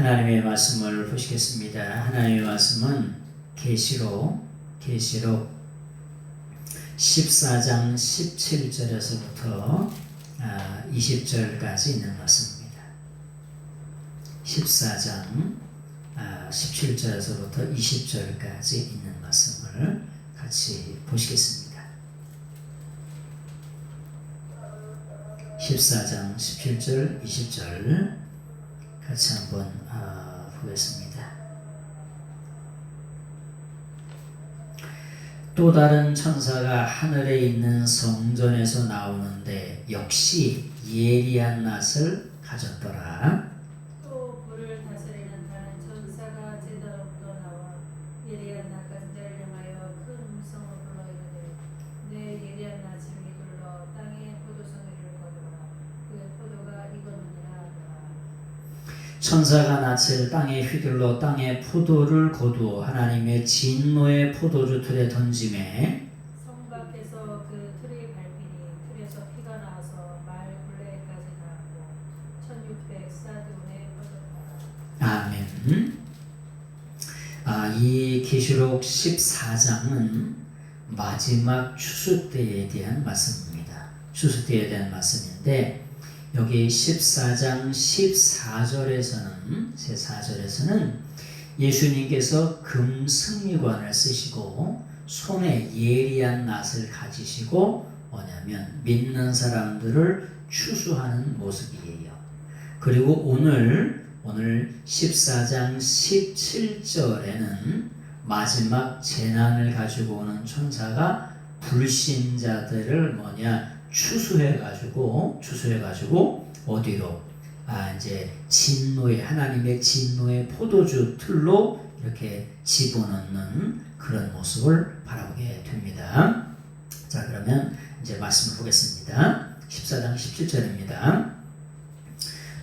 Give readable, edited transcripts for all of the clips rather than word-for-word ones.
하나님의 말씀을 보시겠습니다. 하나님의 말씀은 계시록 14장 17절에서부터 20절까지 있는 말씀입니다. 14장 17절에서부터 20절까지 있는 말씀을 같이 보시겠습니다. 14장 17절 20절 같이 한번 보겠습니다. 또 다른 천사가 하늘에 있는 성전에서 나오는데 역시 예리한 낫을 가졌더라. 또 불을 다스리는 다른 천사가 제자로부터 나와 예리한 낫 자를 향하여 큰 음성으로 불러 이르되 내 예리한 낫을 휘둘러 땅의 포도송이를 거두라. 그의 포도가 익었느니라 하더라. 천사가 낫을 땅에 휘둘러 땅의 포도를 거두어 하나님의 진노의 포도주 틀에 던지매 성 밖에서 그 틀이 밟히니 틀에서 피가 나와서 말 굴레까지 닿았고 1600사드온에 퍼졌더라. 아멘. 이 계시록 14장은 마지막 추수 때에 대한 말씀입니다. 추수 때에 대한 말씀인데 여기 14장 14절에서는 예수님께서 금승리관을 쓰시고 손에 예리한 낫을 가지시고 뭐냐면 믿는 사람들을 추수하는 모습이에요. 그리고 오늘 14장 17절에는 마지막 재난을 가지고 오는 천사가 불신자들을 추수해가지고 어디로? 이제 하나님의 진노의 포도주 틀로 이렇게 집어넣는 그런 모습을 바라보게 됩니다. 자, 그러면 이제 말씀을 보겠습니다. 14장 17절입니다.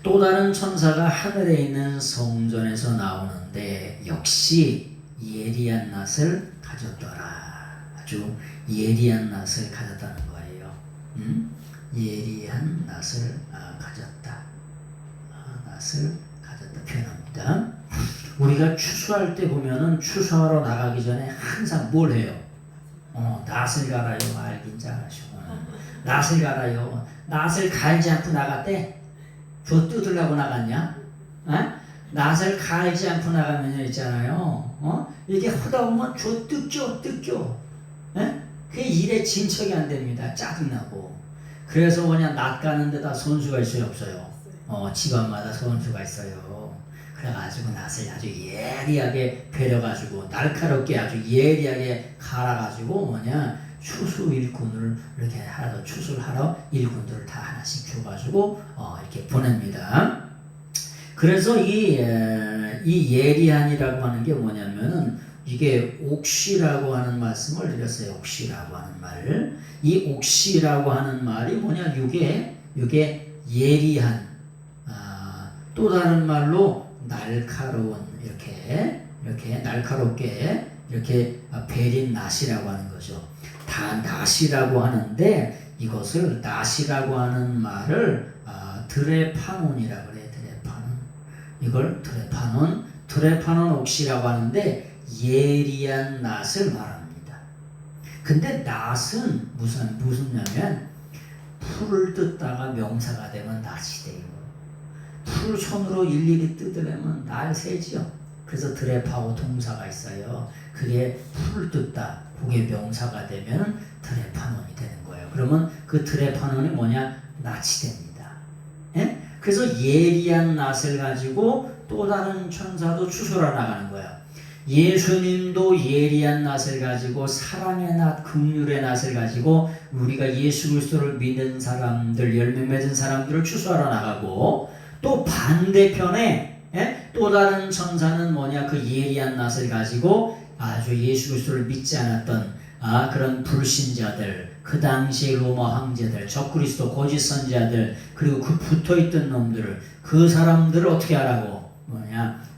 또 다른 천사가 하늘에 있는 성전에서 나오는데 역시 예리한 낫을 가졌더라. 아주 예리한 낫을 가졌다는 거예요. 예리한 낫을 가졌다. 낫을 가졌다 표현합니다. 우리가 추수할 때 보면은 추수하러 나가기 전에 항상 뭘 해요? 낫을 갈아요. 알긴 잘하시고. 낫을 갈아요. 낫을 갈지 않고 나갔대? 저 뜯으려고 나갔냐? 낫을 갈지 않고 나가면 있잖아요. 이게 하다 보면 저 뜯겨. 그게 일에 진척이 안 됩니다. 짜증나고. 그래서 낫 가는 데다 선수가 있어요, 없어요? 집안마다 선수가 있어요. 그래가지고 낫을 아주 예리하게 베려가지고 날카롭게 아주 예리하게 갈아가지고 추수 일꾼을 이렇게 하나 추수를 하러 일꾼들을 다 하나씩 줘가지고 이렇게 보냅니다. 그래서 이 예리한이라고 하는 게 뭐냐면은 이게 옥시라고 하는 말씀을 드렸어요. 옥시라고 하는 말을. 이 옥시라고 하는 말이 이게 예리한, 또 다른 말로 날카로운, 이렇게 날카롭게 이렇게 베린 낫이라고 하는 거죠. 다 낫이라고 하는데 이것을 낫이라고 하는 말을 드레파논이라고 그래요. 이걸 드레파논 옥시라고 하는데 예리한 낫을 말합니다. 근데 낫은 무슨냐면 풀을 뜯다가 명사가 되면 낫이 돼요. 풀 손으로 일일이 뜯으려면 날새지요. 그래서 드레파오 동사가 있어요. 그게 풀을 뜯다. 그게 명사가 되면 드레파논이 되는 거예요. 그러면 그 드레파논이 낫이 됩니다. 예? 그래서 예리한 낫을 가지고 또 다른 천사도 추수하러 나가는 거예요. 예수님도 예리한 낫을 가지고 사랑의 낫, 긍휼의 낫을 가지고 우리가 예수 그리스도를 믿는 사람들, 열매 맺은 사람들을 추수하러 나가고 또 반대편에 또 다른 천사는 그 예리한 낫을 가지고 아주 예수 그리스도를 믿지 않았던 그런 불신자들, 그 당시의 로마 황제들, 적그리스도 거짓 선지자들, 그리고 그 붙어있던 놈들을 그 사람들을 어떻게 하라고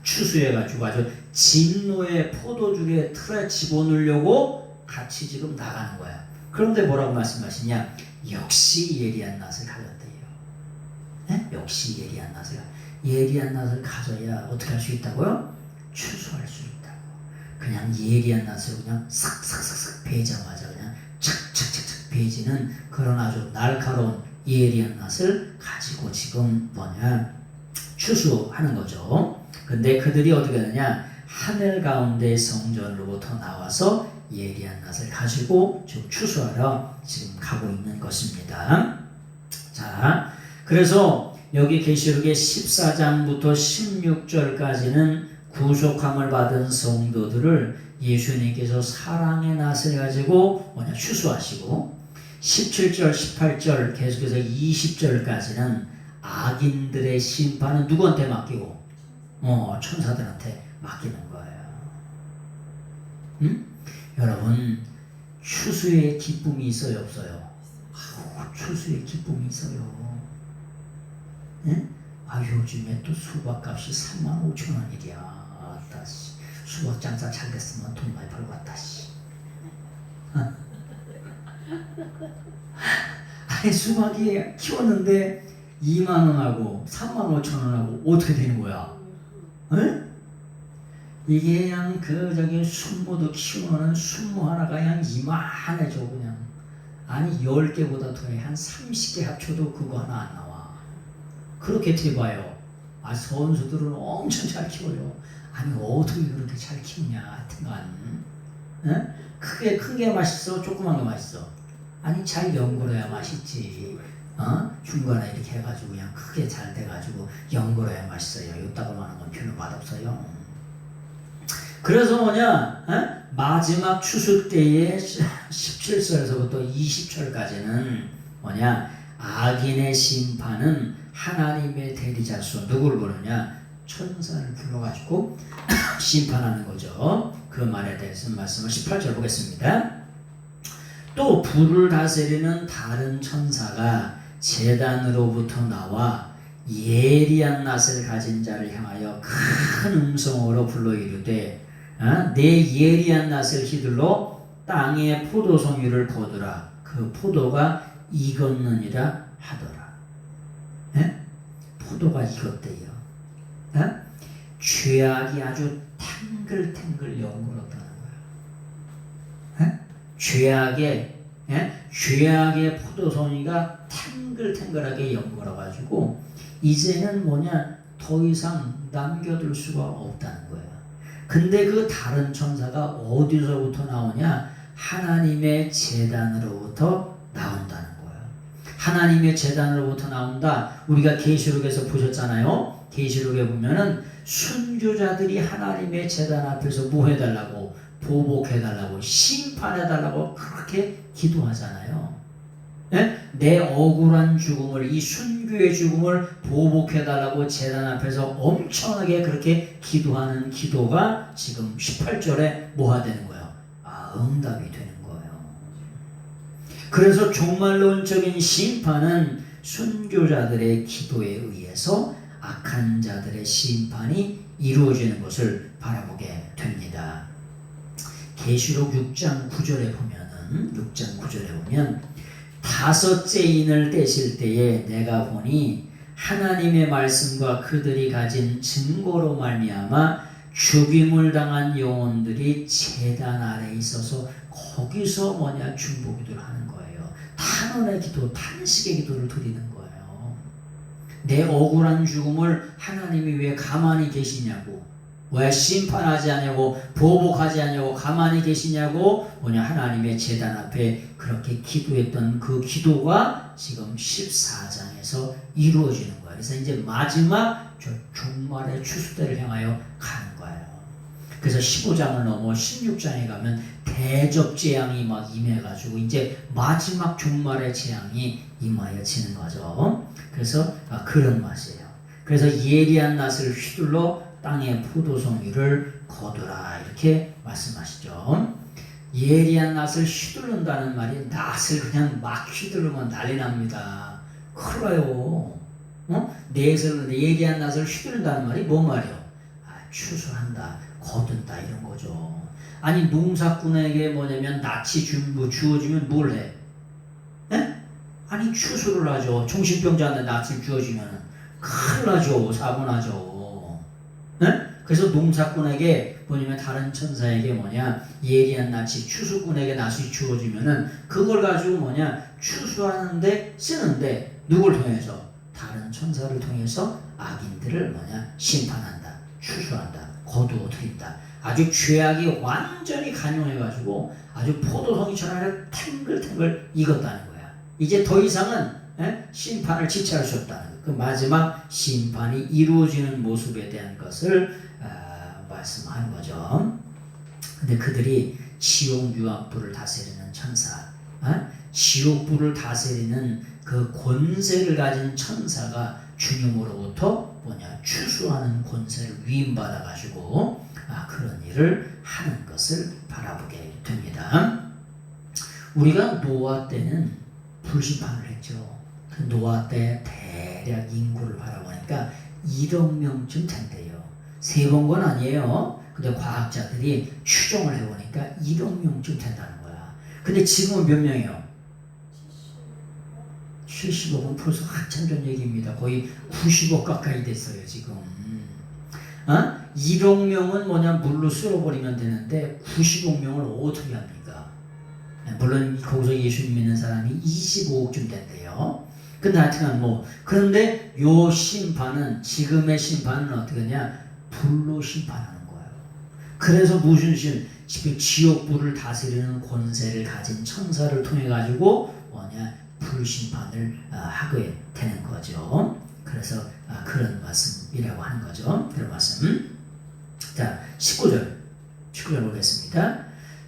추수해가지고 아주 진노의 포도주의 틀에 집어넣으려고 같이 지금 나가는 거야. 그런데 뭐라고 말씀하시냐? 역시 예리한 낫을 가졌대요. 네? 역시 예리한 낫을. 예리한 낫을 가져야 어떻게 할 수 있다고요? 추수할 수 있다고. 그냥 예리한 낫을 그냥 싹싹싹싹 베자마자 그냥 착착착착 베지는 그런 아주 날카로운 예리한 낫을 가지고 지금 뭐냐 추수하는 거죠. 근데 그들이 어떻게 하느냐, 하늘 가운데 성전으로부터 나와서 예리한 낫을 가지고 지금 추수하러 지금 가고 있는 것입니다. 자, 그래서 여기 계시록의 14장부터 16절까지는 구속함을 받은 성도들을 예수님께서 사랑의 낫을 가지고 뭐냐 추수하시고, 17절 18절 계속해서 20절까지는 악인들의 심판은 누구한테 맡기고 천사들한테 맡기는 거예요. 응? 여러분, 추수의 기쁨이 있어요 없어요? 추수의 기쁨이 있어요. 응? 요즘에 또 수박값이 35,000원이랴. 수박 장사 잘 됐으면 돈 많이 벌고 왔다. 아니 수박이 키웠는데 2만원하고 35,000원하고 어떻게 되는 거야? 응? 이게 그냥 저기 순무도 키우는 순무 하나가 그냥 이만해져 그냥. 아니 10개보다 더해. 한 30개 합쳐도 그거 하나 안 나와. 그렇게 돼봐요. 선수들은 엄청 잘 키워요. 아니 어떻게 그렇게 잘 키우냐 하여튼간. 응? 크게 큰 게 맛있어? 조그만 게 맛있어? 아니 잘 연골해야 맛있지. 중간에 이렇게 해가지고 그냥 크게 잘 돼가지고 연골해야 맛있어요. 요따구만한 건 별로 맛없어요. 그래서 뭐냐, 마지막 추수 때에 17절에서부터 20절까지는 뭐냐, 악인의 심판은 하나님의 대리자수, 누구를 부르냐, 천사를 불러가지고 심판하는 거죠. 그 말에 대해서 말씀을 18절 보겠습니다. 또 불을 다스리는 다른 천사가 제단으로부터 나와 예리한 낫을 가진 자를 향하여 큰 음성으로 불러 이르되, 내 예리한 낫을 휘둘러 땅의 포도송이를 거두라. 그 포도가 익었느니라 하더라. 포도가 익었대요. 죄악이 아주 탱글탱글 연걸었다는 거야. 죄악의 포도송이가 탱글탱글하게 연걸어가지고 이제는 뭐냐, 더 이상 남겨둘 수가 없다는 거예요. 근데 그 다른 천사가 어디서부터 나오냐? 하나님의 제단으로부터 나온다는 거예요. 하나님의 제단으로부터 나온다. 우리가 계시록에서 보셨잖아요. 계시록에 보면은 순교자들이 하나님의 제단 앞에서 뭐 해달라고? 보복해달라고, 심판해달라고 그렇게 기도하잖아요. 내 억울한 죽음을, 이 순교의 죽음을 보복해달라고 제단 앞에서 엄청나게 그렇게 기도하는 기도가 지금 18절에 뭐가 되는 거예요? 응답이 되는 거예요. 그래서 종말론적인 심판은 순교자들의 기도에 의해서 악한 자들의 심판이 이루어지는 것을 바라보게 됩니다. 계시록 6장 9절에 보면 다섯째 인을 떼실 때에 내가 보니 하나님의 말씀과 그들이 가진 증거로 말미암아 죽임을 당한 영혼들이 제단 아래에 있어서 거기서 뭐냐 중보기도를 하는 거예요. 탄원의 기도, 탄식의 기도를 드리는 거예요. 내 억울한 죽음을 하나님이 왜 가만히 계시냐고, 왜 심판하지 않냐고, 보복하지 않냐고 가만히 계시냐고, 뭐냐, 하나님의 제단 앞에 그렇게 기도했던 그 기도가 지금 14장에서 이루어지는 거예요. 그래서 이제 마지막 저 종말의 추수대를 향하여 가는 거예요. 그래서 15장을 넘어 16장에 가면 대접 재앙이 막 임해가지고 이제 마지막 종말의 재앙이 임하여지는 거죠. 그래서 그런 맛이에요. 그래서 예리한 낫을 휘둘러 땅의 포도송이를 거두라 이렇게 말씀하시죠. 예리한 낫을 휘두른다는 말이 낫을 그냥 막 휘두르면 난리 납니다. 큰일 나요. 예리한 낫을 휘두른다는 말이 뭔 말이에요? 추수한다, 거둔다 이런 거죠. 아니 농사꾼에게 뭐냐면 낫이 주어지면 뭘 해? 아니 추수를 하죠. 정신병자한테 낫을 주어지면 큰일 나죠. 사고 나죠. 네? 그래서 농사꾼에게 뭐냐면 다른 천사에게 뭐냐 예리한 낯이 추수꾼에게 낯이 주어지면은 그걸 가지고 뭐냐 추수하는데 쓰는데 누굴 통해서 다른 천사를 통해서 악인들을 뭐냐 심판한다, 추수한다, 거두어 들인다. 아주 죄악이 완전히 간용해가지고 아주 포도송이처럼 탱글탱글 익었다는 거야. 이제 더 이상은 심판을 지체할 수 없다는 거야. 그 마지막 심판이 이루어지는 모습에 대한 것을 말씀하는 거죠. 근데 그들이 지옥 유황불을 다스리는 천사, 지옥불을 다스리는 그 권세를 가진 천사가 주님으로부터 뭐냐 추수하는 권세를 위임받아 가지고 그런 일을 하는 것을 바라보게 됩니다. 우리가 노아 때는 불심판을 했죠. 그 노아 때 대략 인구를 바라보니까 1억 명쯤 된대요. 세본 건 아니에요. 근데 과학자들이 추정을 해보니까 1억 명쯤 된다는 거야. 근데 지금은 몇 명이에요? 70억은 벌써 한참 전 얘기입니다. 거의 90억 가까이 됐어요 지금. 1억 명은 뭐냐 물로 쓸어버리면 되는데 90억 명을 어떻게 합니까? 물론 거기서 예수님 믿는 사람이 25억쯤 된대요. 근데 하여튼 뭐 그런데 요 심판은 지금의 심판은 어떻게 하냐 불로 심판하는 거예요. 그래서 무슨 지옥불을 다스리는 권세를 가진 천사를 통해 가지고 뭐냐 불심판을 하게 되는 거죠. 그래서 그런 말씀이라고 하는 거죠. 그런 말씀. 자, 19절 보겠습니다.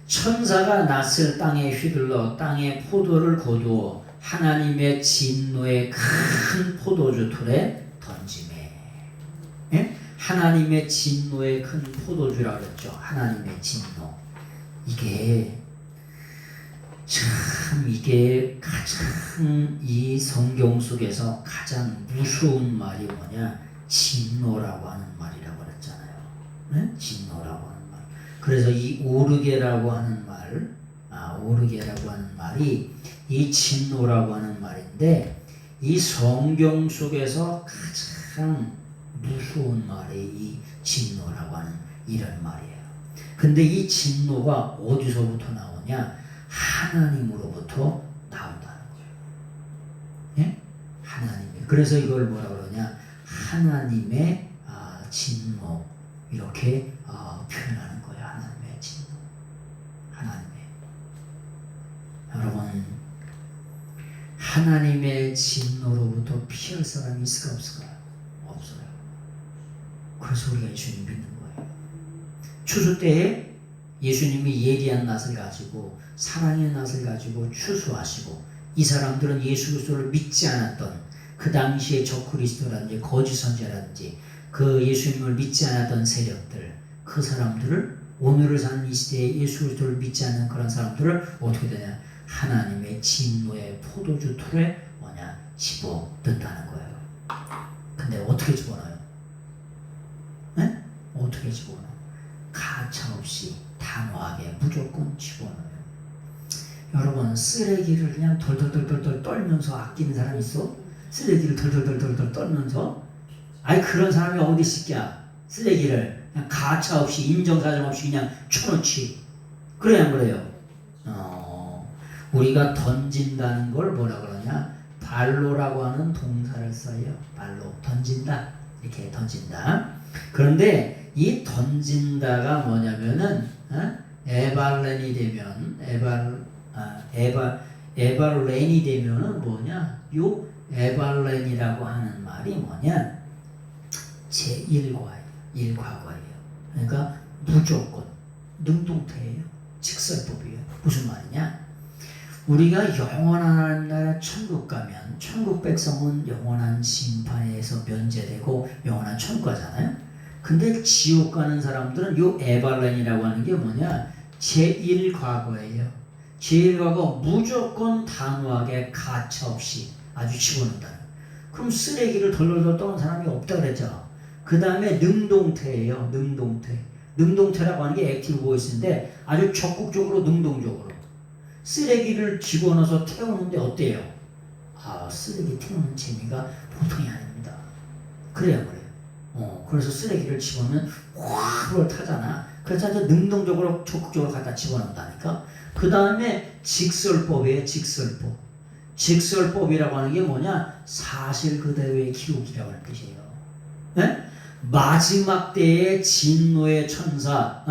천사가 낫을 땅에 휘둘러 땅에 포도를 거두어 하나님의 진노의 큰 포도주 틀에 던지매. 예? 하나님의 진노의 큰 포도주라고 그랬죠. 하나님의 진노. 이게 가장 이 성경 속에서 가장 무서운 말이 뭐냐 진노라고 하는 말이라고 그랬잖아요. 네? 진노라고 하는 말. 그래서 이 오르게라고 하는 말이 이 진노라고 하는 말인데 이 성경 속에서 가장 무서운 말이 이 진노라고 하는 이런 말이에요. 근데 이 진노가 어디서부터 나오냐? 하나님으로부터 나온다는 거예요. 예? 하나님이. 그래서 이걸 뭐라 그러냐? 하나님의 진노 이렇게 표현하는 거예요. 하나님의 진노. 하나님의. 여러분 하나님의 진노로부터 피할 사람이 있을까 없을까요? 없어요. 그래서 우리가 예수님 믿는 거예요. 추수 때에 예수님이 예리한 낯을 가지고 사랑의 낯을 가지고 추수하시고 이 사람들은 예수 그리스도를 믿지 않았던 그 당시에 적그리스도라든지 거짓 선지자라든지 그 예수님을 믿지 않았던 세력들 그 사람들을 오늘을 사는 이 시대에 예수 그리스도를 믿지 않는 그런 사람들을 어떻게 되냐 하나님의 진노의 포도주 틀에 뭐냐 집어넣는다는 거예요. 근데 어떻게 집어넣어요? 네? 어떻게 집어넣어요? 가차없이 단호하게 무조건 집어넣어요. 여러분 쓰레기를 그냥 덜덜덜덜 떨면서 아끼는 사람 있어? 쓰레기를 덜덜덜덜 떨면서 아이 그런 사람이 어디 있을까? 쓰레기를 그냥 가차없이 인정사정 없이 그냥 쳐놓지. 그래야 안 그래요? 우리가 던진다는 걸 뭐라 그러냐? 발로라고 하는 동사를 써요. 발로 던진다. 이렇게 던진다. 그런데 이 던진다가 뭐냐면은 에발렌이 되면 에발렌이 되면은 뭐냐? 요 에발렌이라고 하는 말이 뭐냐? 제1과예요. 1과거예요. 그러니까 무조건 능동태예요. 직설법이에요. 무슨 말이냐? 우리가 영원한 나라 천국 가면 천국 백성은 영원한 심판에서 면제되고 영원한 천국 가잖아요. 근데 지옥 가는 사람들은 요 에발렌이라고 하는 게 뭐냐? 제1과거예요. 제1과거 무조건 단호하게 가차없이 아주 집어넣는다. 그럼 쓰레기를 덜덜덜 떠는 사람이 없다 그랬죠. 그 다음에 능동태예요. 능동태라고 하는 게 액티브 보이스인데 아주 적극적으로 능동적으로 쓰레기를 집어넣어서 태우는데 어때요? 쓰레기 태우는 재미가 보통이 아닙니다. 그래요. 그래서 쓰레기를 집어넣으면 확 타잖아. 그래서 이제 능동적으로 적극적으로 갖다 집어넣는다니까. 그 다음에 직설법이에요. 직설법. 직설법이라고 하는 게 뭐냐? 사실 그대로의 기록이라고 하는 뜻이에요. 네? 마지막 때에 진노의 천사,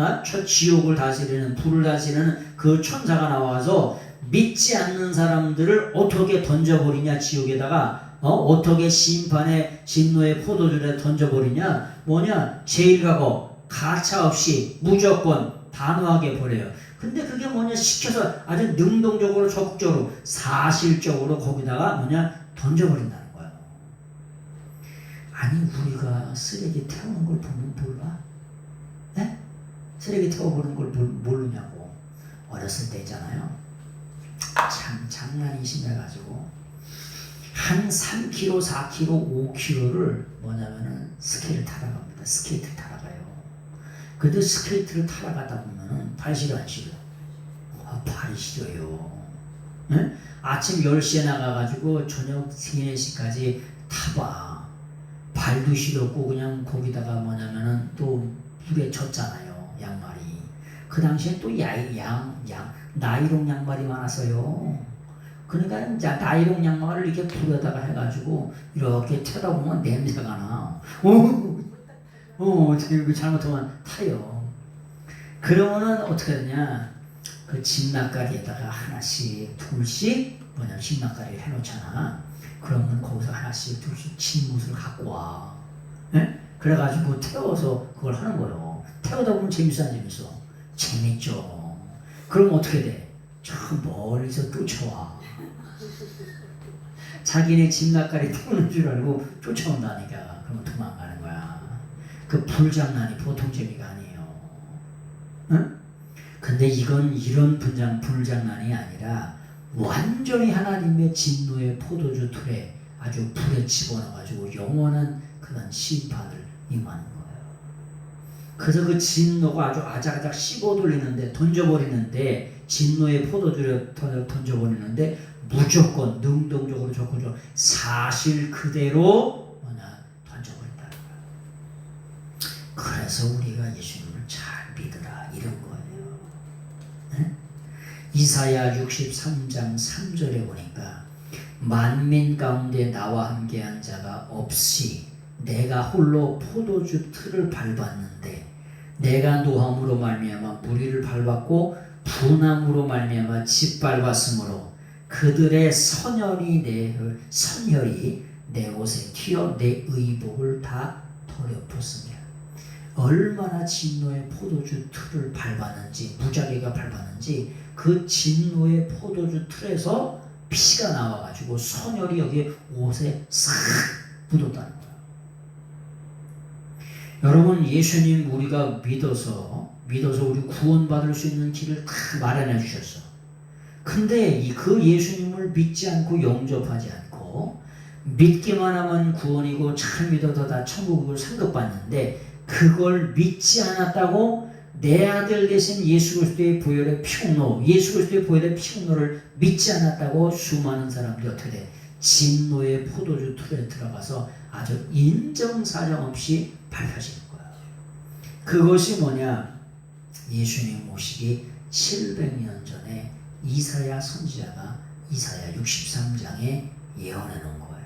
지옥을 다스리는, 불을 다스리는 그 천사가 나와서 믿지 않는 사람들을 어떻게 던져버리냐, 지옥에다가. 어떻게 심판의 진노의 포도주에 던져버리냐? 뭐냐? 제일 가고 가차 없이 무조건 단호하게 버려요. 근데 그게 뭐냐? 시켜서 아주 능동적으로 적극적으로 사실적으로 거기다가 뭐냐? 던져버린다는 거예요. 아니 우리가 쓰레기 태우는 걸 보면 몰라? 네? 쓰레기 태워보는 걸 모르냐고. 어렸을 때 있잖아요. 참 장난이 심해가지고 한 3km, 4km, 5km를 뭐냐면은 스케이트를 타러 갑니다. 스케이트를 타러 가요. 근데 스케이트를 타러 가다 보면은 발 시려 안 시려? 발이 시려요. 네? 아침 10시에 나가가지고 저녁 3, 4시까지 타봐. 발도 시렸고 그냥 거기다가 뭐냐면은 또 물에 젖잖아요. 양말이. 그 당시엔 또 나이롱 양말이 많았어요. 그러니까 나이롱 양말을 이렇게 불에다가 해가지고 이렇게 펴다 보면 냄새가 나. 잘못하면 타요. 그러면은 어떻게 되냐? 그 집나까리에다가 하나씩 둘씩 뭐냐면 집나까리를 해놓잖아. 그러면 거기서 하나씩 둘씩 집무술 갖고 와. 네? 그래가지고 태워서 그걸 하는 거예요. 태우다 보면 재밌어 안 재밌어? 재밌죠. 그럼 어떻게 돼? 저 멀리서 쫓아와. 자기네 집나까리 태우는 줄 알고 쫓아온다니까. 그러면 도망가는 거야. 그 불장난이 보통 재미가 아니에요. 응? 근데 이런 불장난이 아니라 완전히 하나님의 진노의 포도주 틀에 아주 불에 집어넣어가지고 영원한 그런 심판을 임하는 거예요. 그래서 그 진노가 아주 아작아작 씹어 돌리는데 던져버리는데 진노의 포도주를 던져버리는데 무조건 능동적으로 적극적으로 사실 그대로 던져버린다는 거예요. 그래서 우리가 예수님을 잘 믿으라 이런 거예요. 네? 이사야 63장 3절에 보니까 만민 가운데 나와 함께한 자가 없이 내가 홀로 포도주 틀을 밟았는데 내가 노함으로 말미암아 무리를 밟았고 분함으로 말미암아 짓밟았으므로 그들의 선혈이 내 옷에 튀어 내 의복을 다 더럽혔습니다. 얼마나 진노의 포도주 틀을 밟았는지 무작위가 밟았는지 그 진노의 포도주 틀에서 피가 나와가지고 선혈이 여기 옷에 싹 묻었다는 거예요. 여러분 예수님 우리가 믿어서 우리 구원받을 수 있는 길을 다 마련해 주셨어. 근데 그 예수님을 믿지 않고 영접하지 않고 믿기만 하면 구원이고 잘 믿어도 다 천국을 상급받는데 그걸 믿지 않았다고 내 아들 대신 예수 그리스도의 보혈의 피공로, 예수 그리스도의 보혈의 피공로를 믿지 않았다고 수많은 사람들이 어떻게 돼? 진노의 포도주 틀에 들어가서 아주 인정사정 없이 밟혀지는 거야. 그것이 뭐냐? 예수님 오시기 700년 전에 이사야 선지자가 이사야 63장에 예언해 놓은 거예요.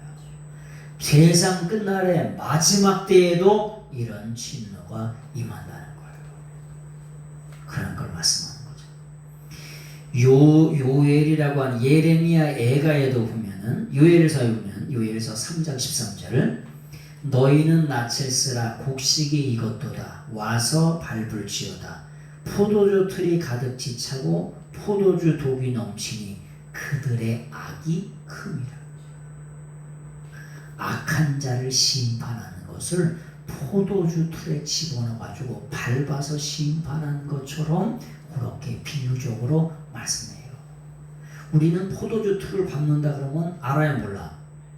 세상 끝날에 마지막 때에도 이런 진노가 임한다는 거예요. 그런 걸 말씀하는 거죠. 요엘이라고 하는 예레미야 애가에도 보면은 요엘서 3장 13절을 너희는 낯을 쓰라 곡식이 익었도다 와서 밟을지어다 포도주 틀이 가득 지차고 포도주 독이 넘치니 그들의 악이 큼이라. 악한 자를 심판하는 것을 포도주 틀에 집어넣어가지고 밟아서 심판한 것처럼 그렇게 비유적으로 말씀해요. 우리는 포도주 틀을 밟는다 그러면 알아야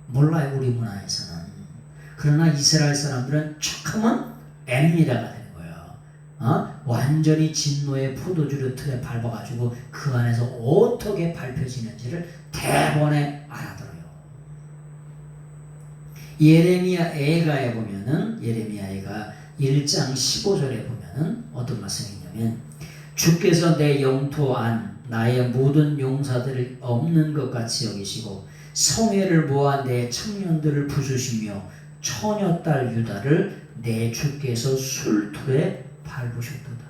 몰라요 우리 문화에서는. 그러나 이스라엘 사람들은 척하면 에미라가 되는 거예요. 완전히 진노의 포도주를 틀에 밟아가지고 그 안에서 어떻게 밟혀지는지를 대번에 알아들어요. 예레미야 애가에 보면은 예레미야 애가 1장 15절에 보면은 어떤 말씀이 있냐면 주께서 내 영토 안 나의 모든 용사들을 없는 것 같이 여기시고 성회를 모아 내 청년들을 부수시며 처녀딸 유다를 내 주께서 술틀에 밟으셨도다.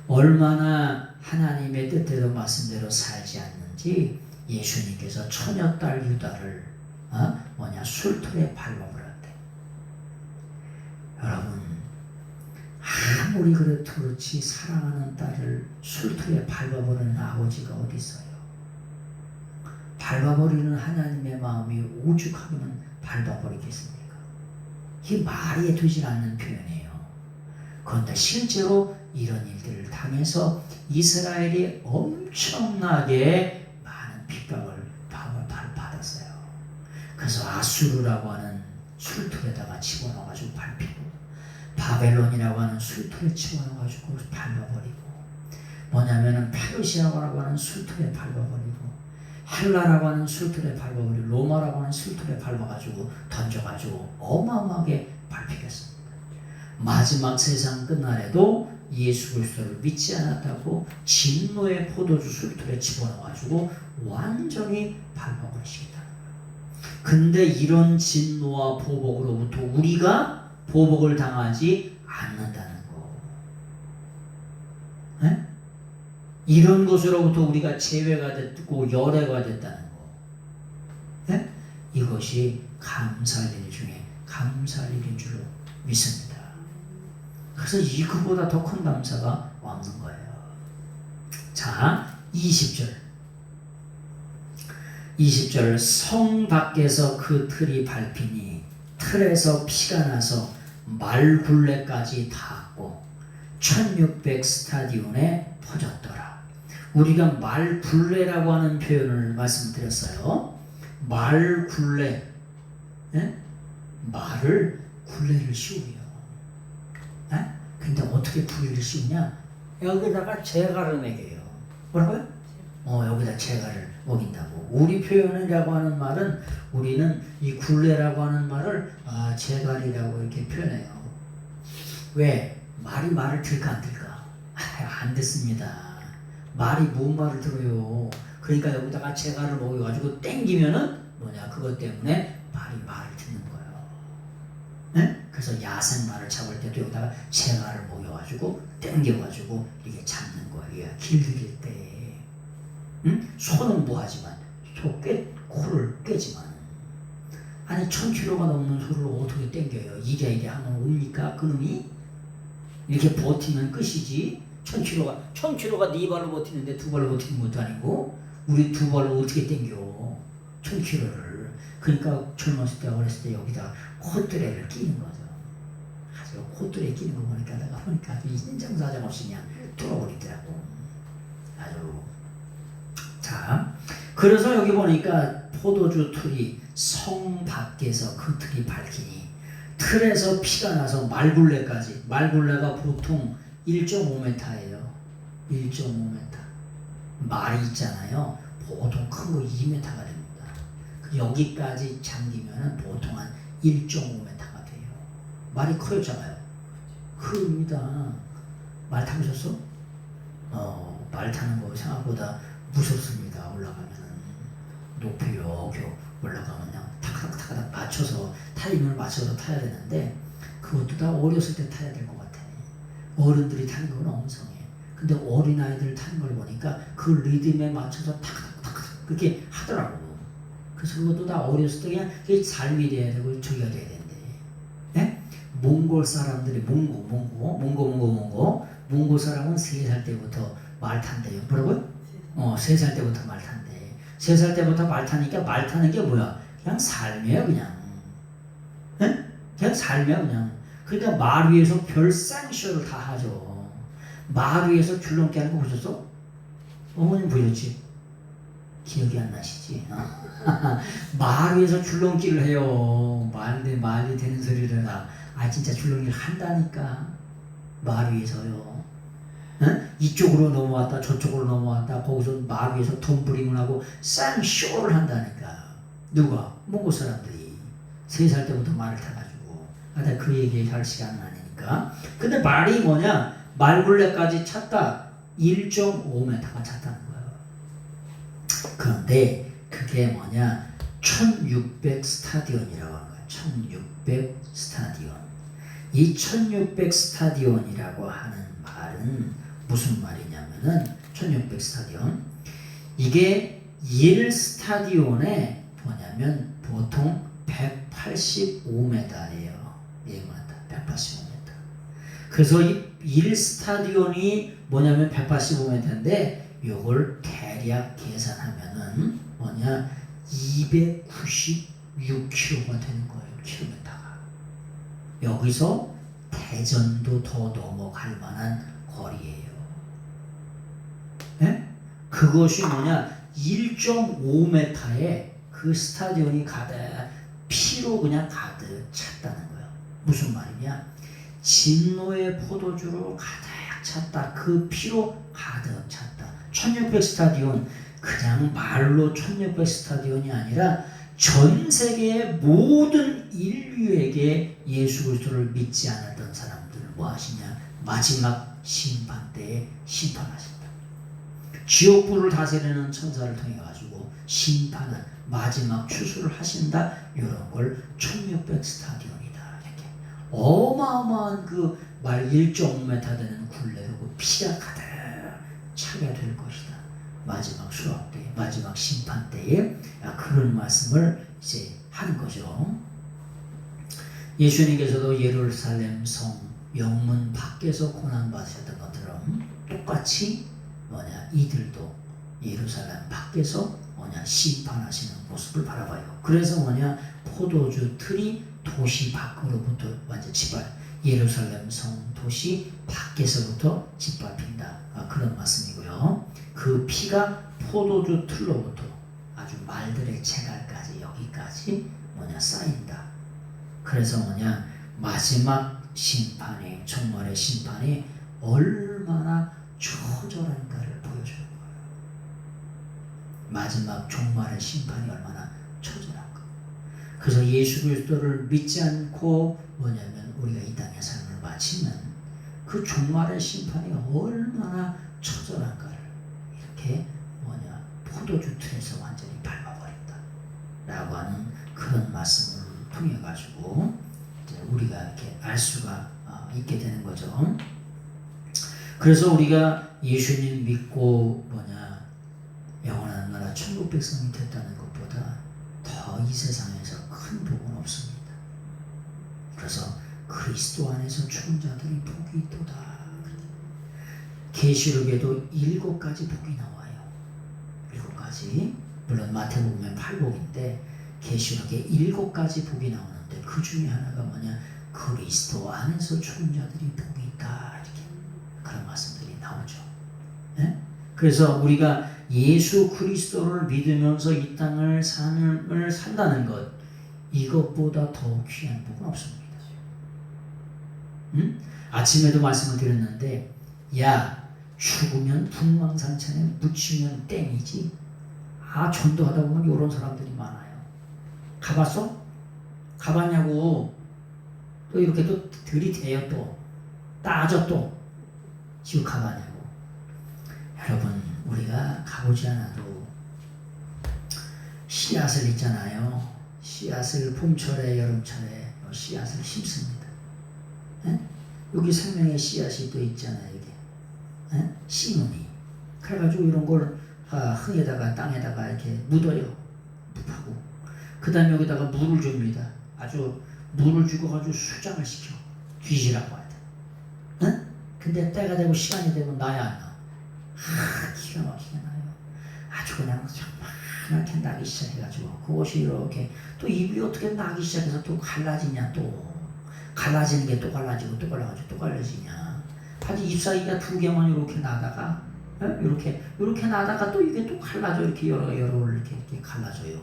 얼마나 하나님의 뜻대로 말씀대로 살지 않는지 예수님께서 처녀딸 유다를 술틀에 밟아버렸대. 여러분 아무리 그래도 그렇지 사랑하는 딸을 술틀에 밟아버리는 아버지가 어디 있어요? 밟아버리는 하나님의 마음이 오죽하면 밟아버리겠습니까? 이게 말이 되질 않는 표현이에요. 그런데 실제로 이런 일들을 당해서 이스라엘이 엄청나게 많은 핍박을 받았어요. 그래서 아수르라고 하는 술틀에다가 집어넣어가지고 밟히고 바벨론이라고 하는 술틀에 집어넣어가지고 밟아버리고 뭐냐면은 페르시아라고 하는 술틀에 밟아버리고 헬라라고 하는 술틀에 밟아버리고 로마라고 하는 술틀에 밟아가지고 던져가지고 어마어마하게 밟히겠습니다. 마지막 세상 끝날에도 예수 그리스도를 믿지 않았다고 진노의 포도주 술틀에 집어넣어가지고 완전히 밟아버리시겠다는 거예요. 근데 이런 진노와 보복으로부터 우리가 보복을 당하지 않는다는 거. 네? 이런 것으로부터 우리가 제외가 됐고 열애가 됐다는 거. 네? 이것이 감사할 일 중에 감사할 일인 줄로 믿습니다. 그래서 이거보다 더 큰 감사가 없는 거예요. 자, 20절. 성 밖에서 그 틀이 밟히니 틀에서 피가 나서 말굴레까지 닿았고 1600 스타디온에 퍼졌더라. 우리가 말굴레라고 하는 표현을 말씀드렸어요. 말굴레. 네? 말을 굴레를 씌우요. 네? 근데 어떻게 굴레를 씌우냐? 여기다가 재갈을 매겨요. 뭐라고요? 여기다 재갈을 먹인다고. 우리 표현이라고 하는 말은 우리는 이 굴레라고 하는 말을 재갈이라고 이렇게 표현해요. 왜? 말이 말을 들까 안 들까? 안 듣습니다. 말이 뭔 말을 들어요. 그러니까 여기다가 재갈을 먹여가지고 땡기면은 그것 때문에 말이 말을 듣는 거예요. 네? 그래서 야생말을 잡을 때도 여기다가 재갈을 먹여가지고 땡겨가지고 이렇게 잡는 거예요. 길들일 때. 소는 뭐하지만 코를 꿰지만 아니 1000kg가 넘는 소를 어떻게 땡겨요? 이게 하면 옵니까? 그놈이? 이렇게 버티면 끝이지. 1000kg가 네 발로 버티는데 두 발로 버티는 것도 아니고 우리 두 발로 어떻게 땡겨 1000kg를. 그러니까 젊었을 때 어렸을 때 여기다 콧뚜레를 끼는 거죠. 아주 콧뚜레 끼는 거 보니까 내가 보니까 아주 인정사정 없이 그냥 뚫어버리더라고. 아주. 자, 그래서 여기 보니까 포도주 틀이 성 밖에서 그 틀이 밝히니 틀에서 피가 나서 말굴레까지. 말굴레가 보통 1.5m예요. 1.5m. 말이 있잖아요. 보통 큰 거 2m가 됩니다. 여기까지 잠기면 보통 한 1.5m가 돼요. 말이 커요, 작아요? 큽니다. 말 타보셨어? 말 타는 거 생각보다 무섭습니다. 올라가면은 높이 이렇게 올라가면 그냥 탁탁탁탁 맞춰서 타이밍을 맞춰서 타야 되는데 그것도 다 어렸을 때 타야 될 것 같아. 어른들이 타는 건 엉성해. 근데 어린아이들 타는 걸 보니까 그 리듬에 맞춰서 탁탁탁탁 그렇게 하더라고. 그래서 그것도 다 어렸을 때 그냥 그게 삶이 돼야 되고 저기가 돼야 된대. 네? 몽골 사람들이 몽골 사람은 3살 때부터 말 탄대요. 뭐라고요? 3살 때부터 말 탄대. 3살 때부터 말 타니까 말 타는 게 뭐야? 그냥 삶이에요, 그냥. 네? 그냥 삶이야, 그냥. 그러니까 말 위에서 별 쌍쇼를 다 하죠. 말 위에서 줄넘기 하는 거 보셨어? 어머님 보셨지? 기억이 안 나시지? 말 위에서 줄넘기를 해요. 말이 되는 소리를 해라. 진짜 줄넘기를 한다니까. 말 위에서요. 응? 이쪽으로 넘어왔다 저쪽으로 넘어왔다 거기서 말 위에서 덤블링을 하고 쌍쇼를 한다니까. 누가? 몽골 사람들이. 3살 때부터 말을 타가지고. 근데 그 얘기할 시간은 아니니까. 근데 말이 뭐냐? 말굴레까지 찼다. 1.5m가 찼다는 거예요. 그런데 그게 뭐냐? 1600 스타디온이라고 하는 거예요. 1600 스타디온. 이 1600 스타디온이라고 하는 말은 무슨 말이냐면은 1600 스타디온. 이게 1 스타디온에 뭐냐면 보통 185m예요. 얘마다 185m. 그래서 이 1 스타디온이 뭐냐면 185m인데 요걸 대략 계산하면은 뭐냐 296km가 되는 거예요. 킬로미터가. 여기서 대전도 더 넘어갈 만한 거리예요. 네? 그것이 뭐냐 1.5m에 그 스타디온이 가득 피로 그냥 가득 찼다는 거예요. 무슨 말이냐? 진노의 포도주로 가득 찼다. 그 피로 가득 찼다. 1600 스타디온 그냥 말로 1600 스타디온이 아니라 전 세계의 모든 인류에게 예수 그리스도를 믿지 않았던 사람들을 뭐 하시냐? 마지막 심판 때에 심판하신다. 지옥불을 다스리는 천사를 통해 가지고 심판은 마지막 추수를 하신다. 이런 걸 1600 스타디온이다. 이렇게 어마어마한 그 말 1.5m 되는 굴레로 그 피가 가득 차게 될 것이다. 마지막 수확 때, 마지막 심판 때에 그런 말씀을 이제 하는 거죠. 예수님께서도 예루살렘 성 영문 밖에서 고난 받으셨던 것처럼 똑같이 뭐냐 이들도 예루살렘 밖에서 뭐냐 심판하시는 모습을 바라봐요. 그래서 뭐냐 포도주 틀이 도시 밖으로부터 완전 짓밟 예루살렘 성 도시 밖에서부터 짓밟힌다. 그런 말씀이고요. 그 피가 포도주 틀로부터 아주 말들의 재갈까지 여기까지 뭐냐 쌓인다. 그래서 뭐냐 마지막 심판이 정말의 심판이 얼마나 처절한가를 보여주는 거예요. 마지막 종말의 심판이 얼마나 처절한가. 그래서 예수 그리스도를 믿지 않고 뭐냐면 우리가 이 땅의 삶을 마치면 그 종말의 심판이 얼마나 처절한가를 이렇게 뭐냐 포도주 틀에서 완전히 밟아버린다 라고 하는 그런 말씀을 통해 가지고 우리가 이렇게 알 수가 있게 되는 거죠. 그래서 우리가 예수님 믿고 뭐냐 영원한 나라 천국 백성이 됐다는 것보다 더 이 세상에서 큰 복은 없습니다. 그래서 그리스도 안에서 죽은 자들이 복이 있도다. 계시록에도 7가지 복이 나와요. 7가지. 물론 마태복음은 8복인데 계시록에 7가지 복이 나오는데 그 중에 하나가 뭐냐 그리스도 안에서 죽은 자들이 복이 있다. 이렇게 그런 말씀들이 나오죠. 네? 그래서 우리가 예수 그리스도를 믿으면서 이 땅을 삶을 산다는 것 이것보다 더 귀한 복은 없습니다. 아침에도 말씀을 드렸는데 야 죽으면 분망상천에 묻히면 땡이지. 전도하다 보면 이런 사람들이 많아요. 가봤어? 가봤냐고. 또 이렇게 또 들이대요. 또 따져 또 지금 가봤냐고. 여러분 우리가 가보지 않아도 씨앗을 있잖아요. 씨앗을 봄철에 여름철에 씨앗을 심습니다. 에? 여기 생명의 씨앗이 또 있잖아요. 이게 에? 씨눈이 그래가지고 이런 걸 흥에다가 땅에다가 이렇게 묻어요. 묻고 그 다음에 여기다가 물을 줍니다. 아주 물을 주고가지고 수장을 시켜 뒤지라고 하대. 에? 근데 때가 되고 시간이 되면 나야 안 나. 기가 막히게 나요. 아주 그냥 이렇게 나기 시작해가지고 그것이 이렇게 또 잎이 어떻게 나기 시작해서 또 갈라지냐 또 갈라지는 게 또 갈라지고 또 갈라지고 또 갈라지냐. 아주 잎사귀가 2개만 이렇게 나다가 이렇게 나다가 또 이게 또 갈라져 이렇게 여러 이렇게 갈라져요.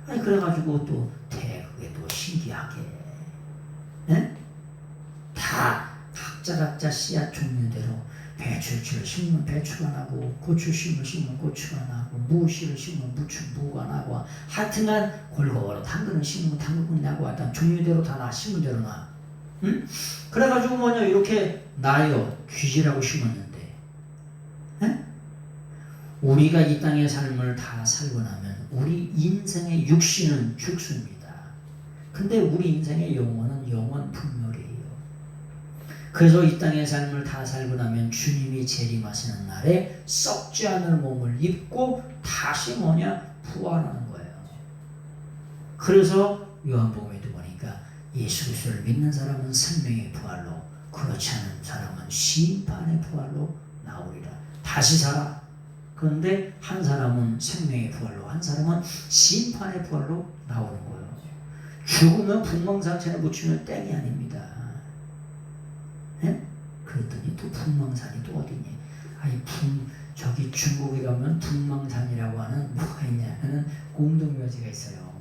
아니 그래가지고 또 그게 또 신기하게 다 각자 씨앗 종류대로 배추를 심으면 배추가 나고 고추 심으면 고추가 나고 무씨를 심으면 무가 나고 하여튼간 골고루 당근을 심으면 당근이 나고 하여튼 종류대로 다 나 심은 대로 나. 응? 그래가지고 뭐냐 이렇게 나요. 귀지라고 심었는데 응? 우리가 이 땅의 삶을 다 살고 나면 우리 인생의 육신은 죽습니다. 근데 우리 인생의 영혼은 영원 분멸이에요. 그래서 이 땅의 삶을 다 살고 나면 주님이 재림하시는 날에 썩지 않을 몸을 입고 다시 뭐냐 부활하는 거예요. 그래서 요한복음에도 보니까 예수 그리스도를 믿는 사람은 생명의 부활로, 그렇지 않은 사람은 심판의 부활로 나오리라. 다시 살아. 그런데 한 사람은 생명의 부활로, 한 사람은 심판의 부활로 나오는 거예요. 죽으면 분망상천에 묻히면 땡이 아닙니다. 네? 그랬더니 또 분망산이 또 어디니? 아니 저기 중국에 가면 분망산이라고 하는 뭐가 있냐면 공동묘지가 있어요.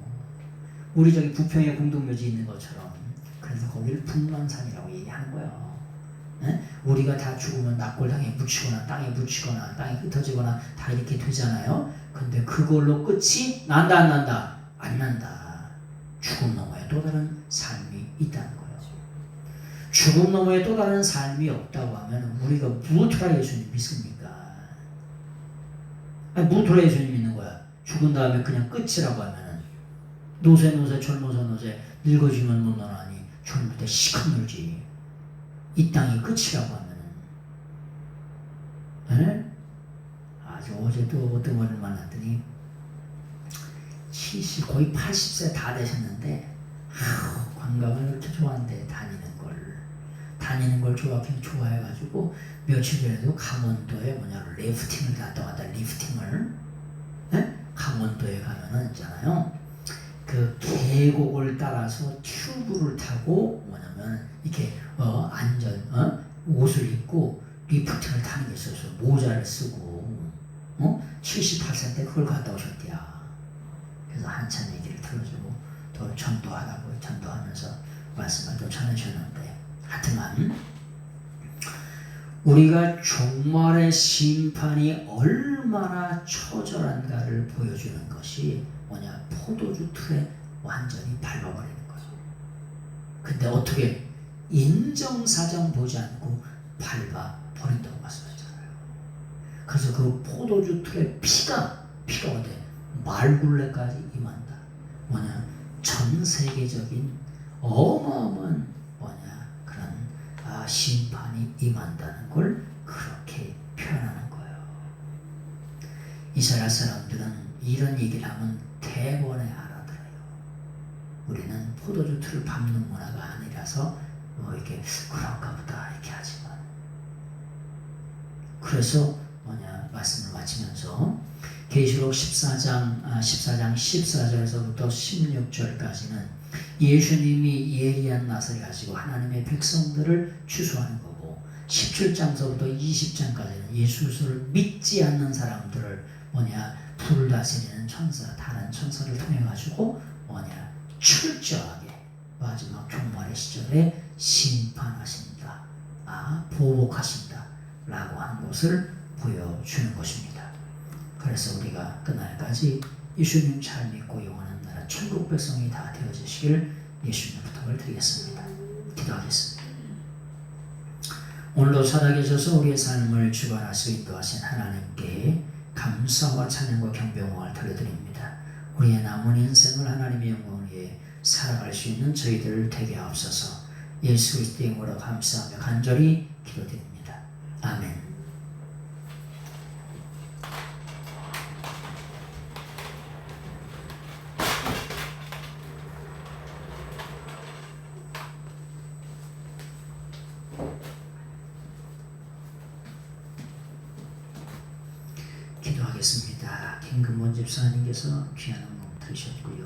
우리 저기 부평에 공동묘지 있는 것처럼. 그래서 거기를 분망산이라고 얘기하는 거예요. 네? 우리가 다 죽으면 낙골당에 묻히거나 땅에 묻히거나 땅에 흩어지거나 다 이렇게 되잖아요. 근데 그걸로 끝이 난다 안 난다? 안 난다. 죽음 너머에 또 다른 삶이 있다는 거예요. 죽음 너머에 또 다른 삶이 없다고 하면 우리가 무엇으로 예수님 믿습니까? 아니 무엇으로 예수님 믿는 거야? 죽은 다음에 그냥 끝이라고 하면은 노세 젊어서 노세 늙어지면 못 나나니 젊을 때 시컷 놀지. 이 땅이 끝이라고 하면은 에? 아주 어제도 어떤 분을 만났더니 70 거의 80세 다 되셨는데 관광을 그렇게 좋아한대. 다니는 걸 좋아해가지고 며칠 전에도 강원도에 리프팅을 갔다 왔다. 리프팅을 강원도에 가면은 있잖아요. 그 계곡을 따라서 튜브를 타고 뭐냐면 이렇게 안전 옷을 입고 리프팅을 타는 게 있어서 모자를 쓰고 78세 때 그걸 갔다 오셨대요. 그래서 한참 얘기를 들어주고 또 전도하면서 말씀을 또 전해주셨는데, 하여튼간 우리가 종말의 심판이 얼마나 처절한가를 보여주는 것이 뭐냐, 포도주 틀에 완전히 밟아버리는 거죠. 근데 어떻게 인정사정 보지 않고 밟아버린다고 말씀하셨잖아요. 그래서 그 포도주 틀에 피가 어때? 말굴레까지 임한다. 뭐냐, 전 세계적인 어마어마한 그런 심판이 임한다는 걸 그렇게 표현하는 거예요. 이스라엘 사람들은 이런 얘기를 하면 대번에 알아들어요. 우리는 포도주 틀을 밟는 문화가 아니라서 이렇게 그런가 보다 이렇게 하지만, 그래서 말씀을 마치면서 계시록 14장 14절에서부터 16절까지는 예수님이 예리한 낯을 가지고 하나님의 백성들을 추수하는 거고, 17장서부터 20장까지는 예수를 믿지 않는 사람들을 불을 다스리는 천사, 다른 천사를 통해 가지고 철저하게 마지막 종말의 시절에 심판하신다, 보복하신다 라고 하는 것을 보여주는 것입니다. 그래서 우리가 그날까지 예수님 잘 믿고 영원한 나라 천국 백성이 다 되어지시길 예수님 부탁을 드리겠습니다. 기도하겠습니다. 오늘도 살아계셔서 우리의 삶을 주관하시고 인도하신 하나님께 감사와 찬양과 경배와 드려드립니다. 우리의 남은 인생을 하나님의 영광을 위해 살아갈 수 있는 저희들 되게 하옵소서. 예수 그리스도의 이름으로 감사하며 간절히 기도드립니다. 아멘. 기도하겠습니다. 김금원 집사님께서 귀한 음악 들으셨고요.